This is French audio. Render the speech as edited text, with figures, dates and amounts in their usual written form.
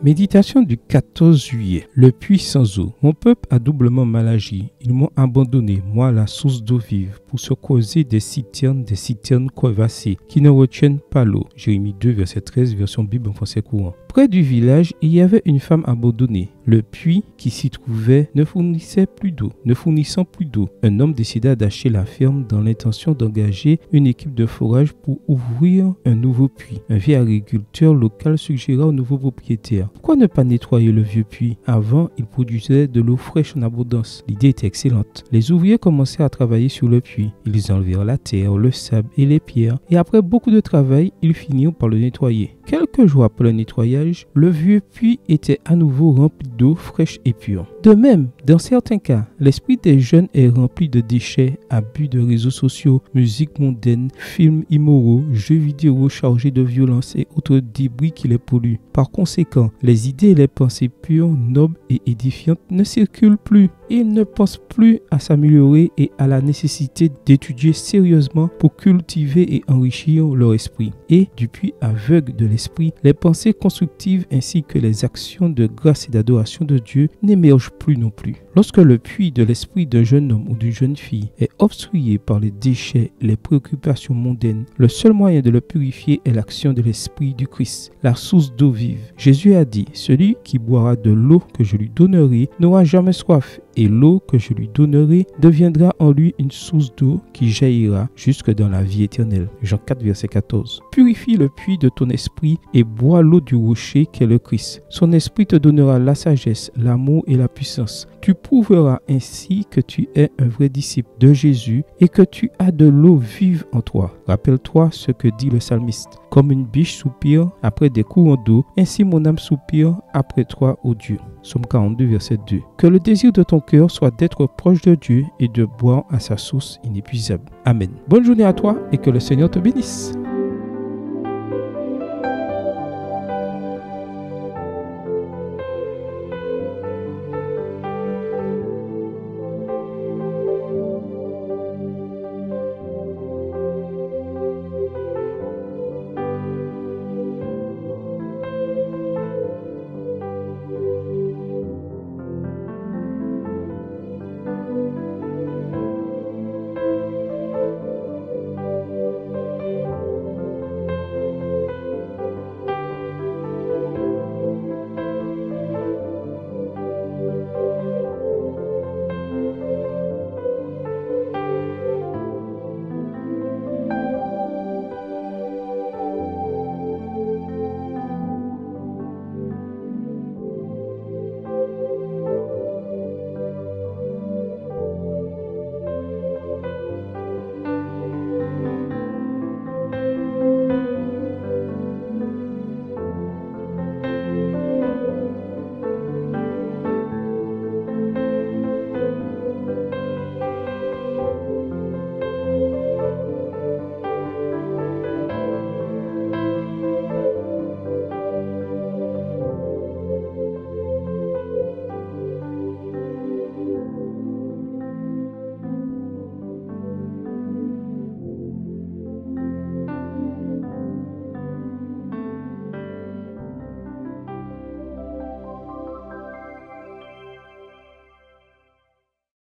Méditation du 14 juillet. Le puits sans eau. Mon peuple a doublement mal agi. Ils m'ont abandonné, moi la source d'eau vive, pour se creuser des citernes crevassées, qui ne retiennent pas l'eau. Jérémie 2, verset 13, version Bible en français courant. Près du village, il y avait une femme abandonnée. Le puits qui s'y trouvait ne fournissant plus d'eau. Un homme décida d'acheter la ferme dans l'intention d'engager une équipe de forage pour ouvrir un nouveau puits. Un vieil agriculteur local suggéra au nouveau propriétaire: pourquoi ne pas nettoyer le vieux puits? Avant, il produisait de l'eau fraîche en abondance. L'idée était excellente. Les ouvriers commencèrent à travailler sur le puits. Ils enlevèrent la terre, le sable et les pierres, et après beaucoup de travail, ils finirent par le nettoyer. Quelques jours après le nettoyage, le vieux puits était à nouveau rempli d'eau fraîche et pure. De même, dans certains cas, l'esprit des jeunes est rempli de déchets, abus de réseaux sociaux, musique mondaine, films immoraux, jeux vidéo chargés de violence et autres débris qui les polluent. Par conséquent, les idées et les pensées pures, nobles et édifiantes ne circulent plus. Ils ne pensent plus à s'améliorer et à la nécessité d'étudier sérieusement pour cultiver et enrichir leur esprit. Et du puits aveugle de l'esprit, les pensées constructives ainsi que les actions de grâce et d'adoration de Dieu n'émergent plus non plus. Lorsque le puits de l'esprit d'un jeune homme ou d'une jeune fille est obstrué par les déchets, les préoccupations mondaines, le seul moyen de le purifier est l'action de l'esprit du Christ, la source d'eau vive. Jésus a dit: celui qui boira de l'eau que je lui donnerai n'aura jamais soif, et l'eau que je lui donnerai deviendra en lui une source d'eau qui jaillira jusque dans la vie éternelle. Jean 4, verset 14. Purifie le puits de ton esprit et bois l'eau du rocher qu'est le Christ. Son esprit te donnera la sagesse, l'amour et la puissance. Tu prouveras ainsi que tu es un vrai disciple de Jésus et que tu as de l'eau vive en toi. Rappelle-toi ce que dit le psalmiste: comme une biche soupire après des courants d'eau, ainsi mon âme soupire après toi, ô Dieu. Psaume 42, verset 2. Que le désir de ton cœur soit d'être proche de Dieu et de boire à sa source inépuisable. Amen. Bonne journée à toi et que le Seigneur te bénisse.